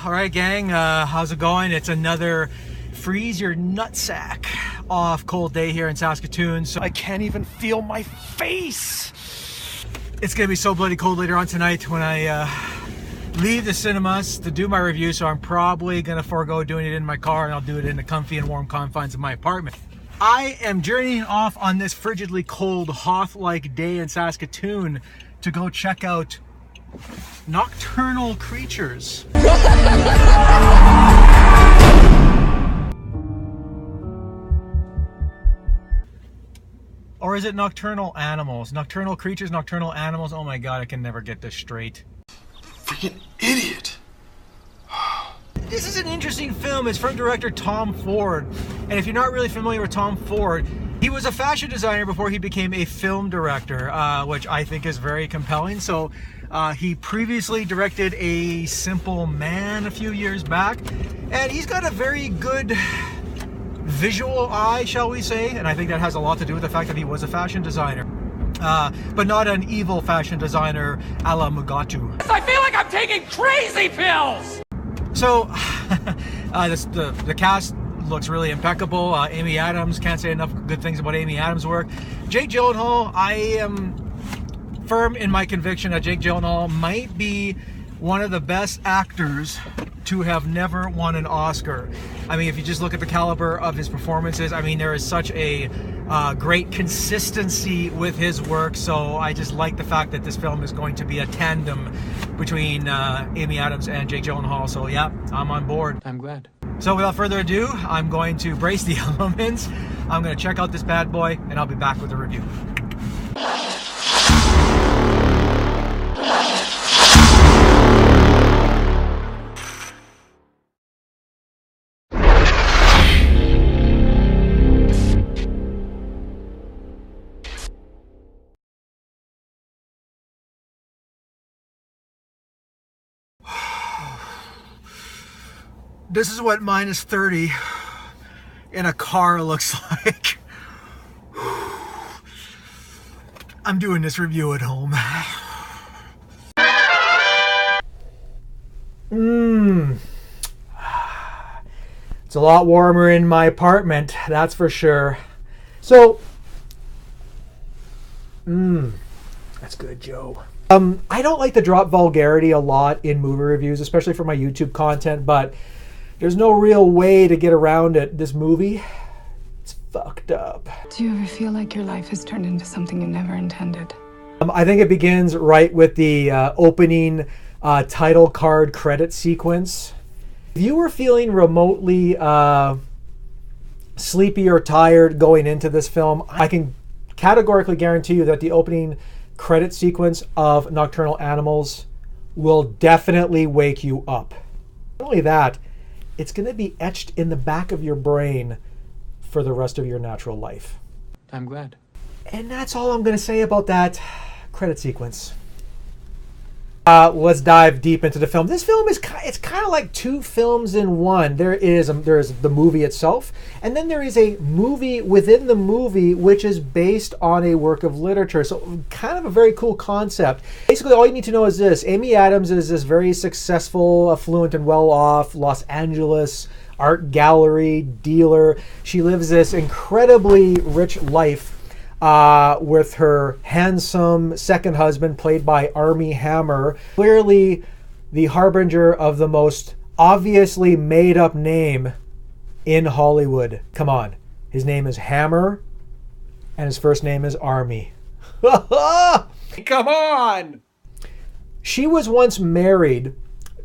All right, gang, how's it going? It's another freeze your nutsack off cold day here in Saskatoon, so I can't even feel my face. It's gonna be so bloody cold later on tonight when I leave the cinemas to do my review, so I'm probably gonna forego doing it in my car, and I'll do it in the comfy and warm confines of my apartment. I am journeying off on this frigidly cold, Hoth-like day in Saskatoon to go check out Nocturnal Creatures. Or is it Nocturnal Animals? Nocturnal Creatures, Nocturnal Animals. Oh my god, I can never get this straight. Freaking idiot. This is an interesting film. It's from director Tom Ford. And if you're not really familiar with Tom Ford, he was a fashion designer before he became a film director, which I think is very compelling. So he previously directed A Simple Man a few years back. And he's got a very good visual eye, shall we say. And I think that has a lot to do with the fact that he was a fashion designer. But not an evil fashion designer a la Mugatu. I feel like I'm taking crazy pills! So, the cast looks really impeccable. Amy Adams, can't say enough good things about Amy Adams' work. Jake Gyllenhaal, I am firm in my conviction that Jake Gyllenhaal might be one of the best actors to have never won an Oscar. I mean, if you just look at the caliber of his performances, I mean, there is such a great consistency with his work. So I just like the fact that this film is going to be a tandem between Amy Adams and Jake Gyllenhaal. So yeah, I'm on board. I'm glad. So without further ado, I'm going to brace the elements. I'm going to check out this bad boy, and I'll be back with a review. This is what minus 30 in a car looks like. I'm doing this review at home. It's a lot warmer in my apartment, that's for sure. So, that's good, Joe. I don't like to drop vulgarity a lot in movie reviews, especially for my YouTube content, but there's no real way to get around it. This movie, it's fucked up. Do you ever feel like your life has turned into something you never intended? I think it begins right with the opening title card credit sequence. If you were feeling remotely sleepy or tired going into this film, I can categorically guarantee you that the opening credit sequence of Nocturnal Animals will definitely wake you up. Not only that, it's going to be etched in the back of your brain for the rest of your natural life. I'm glad. And that's all I'm going to say about that credit sequence. Let's dive deep into the film. This film is kind of like two films in one. There is the movie itself, and then there is a movie within the movie which is based on a work of literature. So kind of a very cool concept. Basically, all you need to know is this. Amy Adams is this very successful, affluent, and well-off Los Angeles art gallery dealer. She lives this incredibly rich life with her handsome second husband, played by Armie Hammer, clearly the harbinger of the most obviously made-up name in Hollywood. Come on. His name is Hammer, and his first name is Armie. Come on! She was once married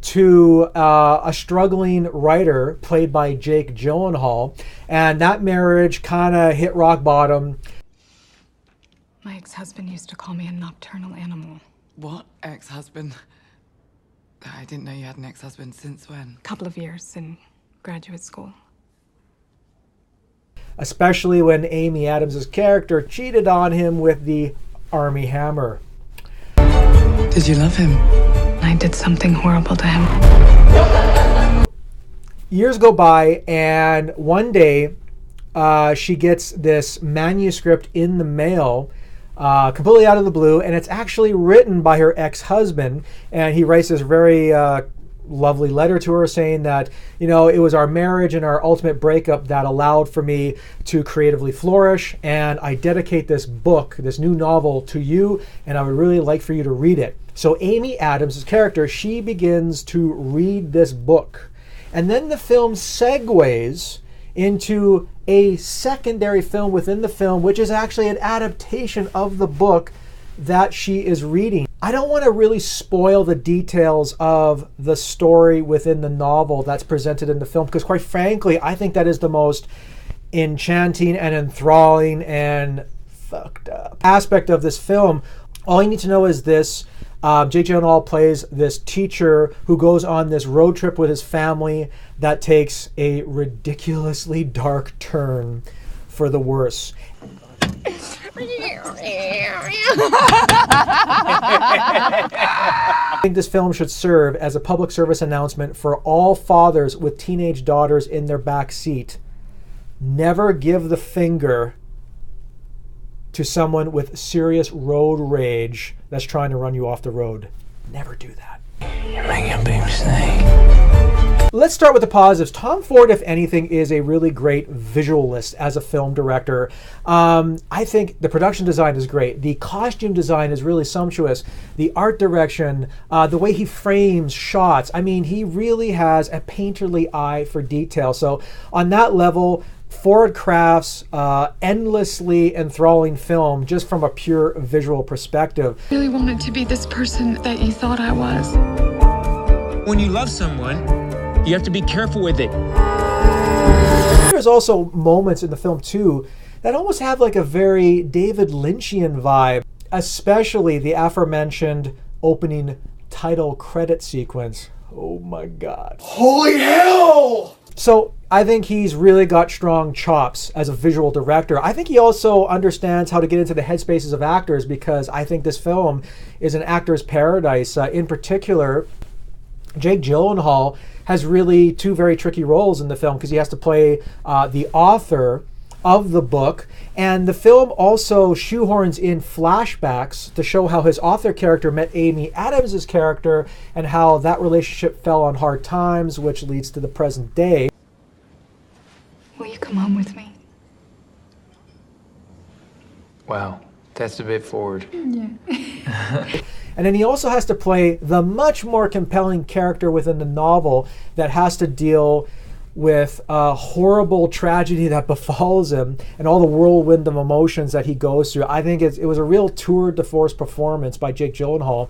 to a struggling writer, played by Jake Gyllenhaal, and that marriage kind of hit rock bottom. My ex-husband used to call me a nocturnal animal. What ex-husband? I didn't know you had an ex-husband. Since when? A couple of years in graduate school. Especially when Amy Adams' character cheated on him with the Armie Hammer. Did you love him? I did something horrible to him. Years go by, and one day she gets this manuscript in the mail completely out of the blue, and it's actually written by her ex-husband, and he writes this very lovely letter to her saying that, you know, it was our marriage and our ultimate breakup that allowed for me to creatively flourish, and I dedicate this book, this new novel, to you, and I would really like for you to read it. So Amy Adams' character, she begins to read this book, and then the film segues into a secondary film within the film, which is actually an adaptation of the book that she is reading. I don't want to really spoil the details of the story within the novel that's presented in the film, because quite frankly, I think that is the most enchanting and enthralling and fucked up aspect of this film. All you need to know is this. Jake Gyllenhaal plays this teacher who goes on this road trip with his family that takes a ridiculously dark turn for the worse. I think this film should serve as a public service announcement for all fathers with teenage daughters in their back seat. Never give the finger to someone with serious road rage that's trying to run you off the road. Never do that. You're making a big mistake. Let's start with the positives. Tom Ford, if anything, is a really great visualist as a film director. I think the production design is great. The costume design is really sumptuous. The art direction, the way he frames shots. I mean, he really has a painterly eye for detail. So on that level, Ford crafts endlessly enthralling film just from a pure visual perspective. I really wanted to be this person that you thought I was. When you love someone, you have to be careful with it. There's also moments in the film too that almost have like a very David Lynchian vibe, especially the aforementioned opening title credit sequence. Oh my God. Holy hell! So I think he's really got strong chops as a visual director. I think he also understands how to get into the headspaces of actors, because I think this film is an actor's paradise. In particular, Jake Gyllenhaal has really two very tricky roles in the film, because he has to play the author of the book, and the film also shoehorns in flashbacks to show how his author character met Amy Adams' character and how that relationship fell on hard times, which leads to the present day. Will you come home with me? Wow, that's a bit forward. Yeah. And then he also has to play the much more compelling character within the novel that has to deal with a horrible tragedy that befalls him and all the whirlwind of emotions that he goes through. I think it was a real tour de force performance by Jake Gyllenhaal.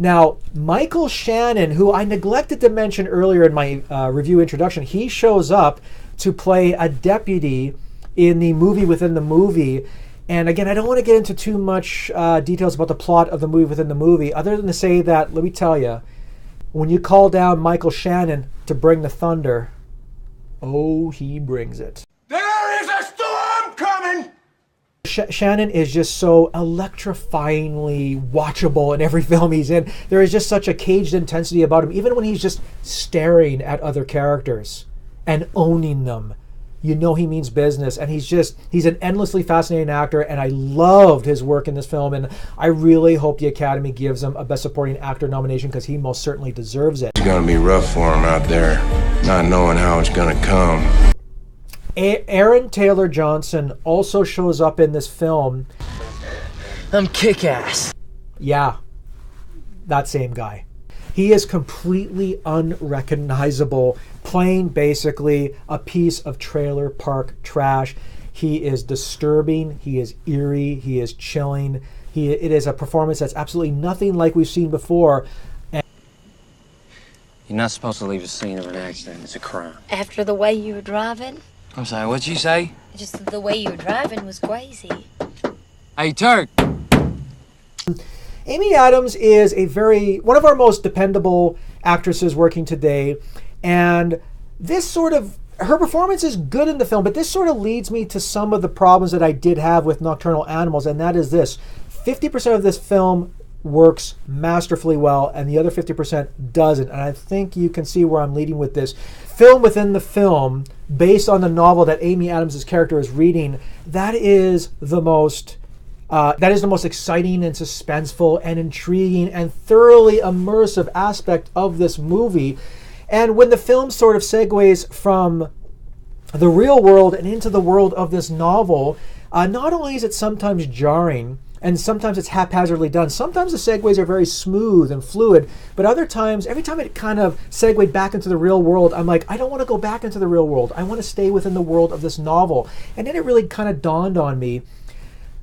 Now, Michael Shannon, who I neglected to mention earlier in my review introduction, he shows up to play a deputy in the movie within the movie. And again, I don't want to get into too much details about the plot of the movie within the movie, other than to say that, let me tell you, when you call down Michael Shannon to bring the thunder, oh, he brings it. There is a storm coming! Shannon is just so electrifyingly watchable in every film he's in. There is just such a caged intensity about him, even when he's just staring at other characters and owning them. You know he means business, and he's an endlessly fascinating actor, and I loved his work in this film, and I really hope the Academy gives him a Best Supporting Actor nomination, because he most certainly deserves it. It's gonna be rough for him out there, not knowing how it's gonna come. Aaron Taylor-Johnson also shows up in this film. I'm kick-ass. Yeah, that same guy. He is completely unrecognizable, playing basically a piece of trailer park trash. He is disturbing, he is eerie, he is chilling. It is a performance that's absolutely nothing like we've seen before. You're not supposed to leave a scene of an accident. It's a crime. After the way you were driving? I'm sorry, what'd you say? Just the way you were driving was crazy. Hey, Turk! Amy Adams is one of our most dependable actresses working today, and her performance is good in the film, but this sort of leads me to some of the problems that I did have with Nocturnal Animals, and that is this. 50% of this film works masterfully well, and the other 50% doesn't, and I think you can see where I'm leading with this. Film within the film, based on the novel that Amy Adams' character is reading, that is the most That is the most exciting and suspenseful and intriguing and thoroughly immersive aspect of this movie. And when the film sort of segues from the real world and into the world of this novel, not only is it sometimes jarring, and sometimes it's haphazardly done. Sometimes the segues are very smooth and fluid, but other times, every time it kind of segued back into the real world, I'm like, I don't want to go back into the real world. I want to stay within the world of this novel. And then it really kind of dawned on me,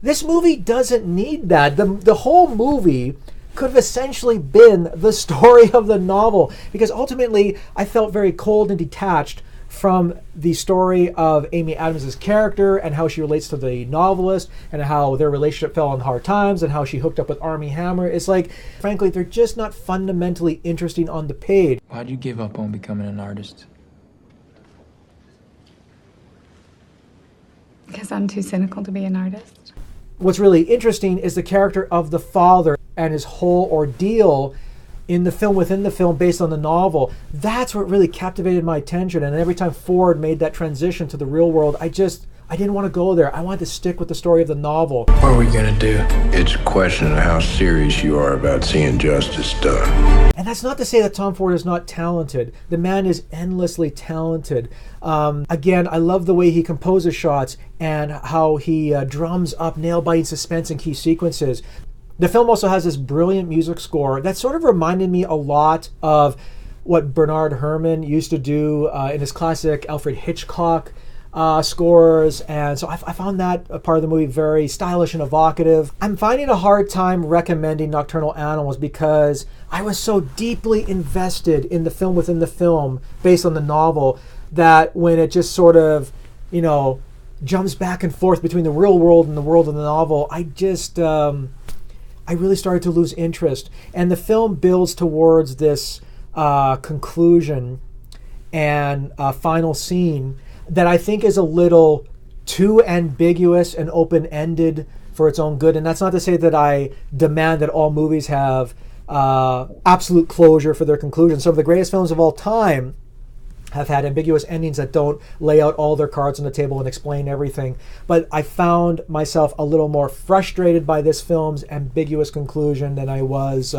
this movie doesn't need that. The whole movie could have essentially been the story of the novel, because ultimately I felt very cold and detached from the story of Amy Adams' character and how she relates to the novelist and how their relationship fell on hard times and how she hooked up with Armie Hammer. It's like, frankly, they're just not fundamentally interesting on the page. Why'd you give up on becoming an artist? Because I'm too cynical to be an artist. What's really interesting is the character of the father and his whole ordeal in the film, within the film, based on the novel. That's what really captivated my attention. And every time Ford made that transition to the real world, I didn't want to go there. I wanted to stick with the story of the novel. What are we gonna do? It's a question of how serious you are about seeing justice done. And that's not to say that Tom Ford is not talented. The man is endlessly talented. Again, I love the way he composes shots and how he drums up nail-biting suspense in key sequences. The film also has this brilliant music score that sort of reminded me a lot of what Bernard Herrmann used to do in his classic Alfred Hitchcock scores. And so I found that a part of the movie very stylish and evocative. I'm finding a hard time recommending Nocturnal Animals because I was so deeply invested in the film within the film based on the novel that when it just sort of, jumps back and forth between the real world and the world of the novel, I really started to lose interest. And the film builds towards this conclusion and final scene that I think is a little too ambiguous and open-ended for its own good. And that's not to say that I demand that all movies have absolute closure for their conclusion. Some of the greatest films of all time have had ambiguous endings that don't lay out all their cards on the table and explain everything. But I found myself a little more frustrated by this film's ambiguous conclusion than I was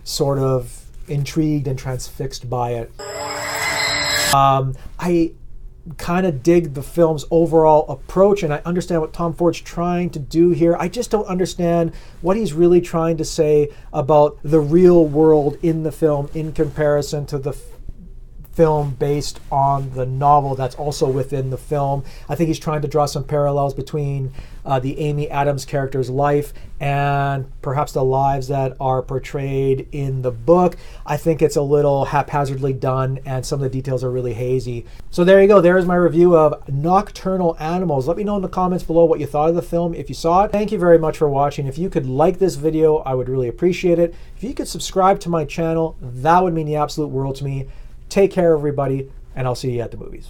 sort of intrigued and transfixed by it. I kind of dig the film's overall approach, and I understand what Tom Ford's trying to do here. I just don't understand what he's really trying to say about the real world in the film in comparison to the film based on the novel that's also within the film. I think he's trying to draw some parallels between the Amy Adams character's life and perhaps the lives that are portrayed in the book. I think it's a little haphazardly done and some of the details are really hazy. So there you go. There is my review of Nocturnal Animals. Let me know in the comments below what you thought of the film if you saw it. Thank you very much for watching. If you could like this video, I would really appreciate it. If you could subscribe to my channel, that would mean the absolute world to me. Take care, everybody, and I'll see you at the movies.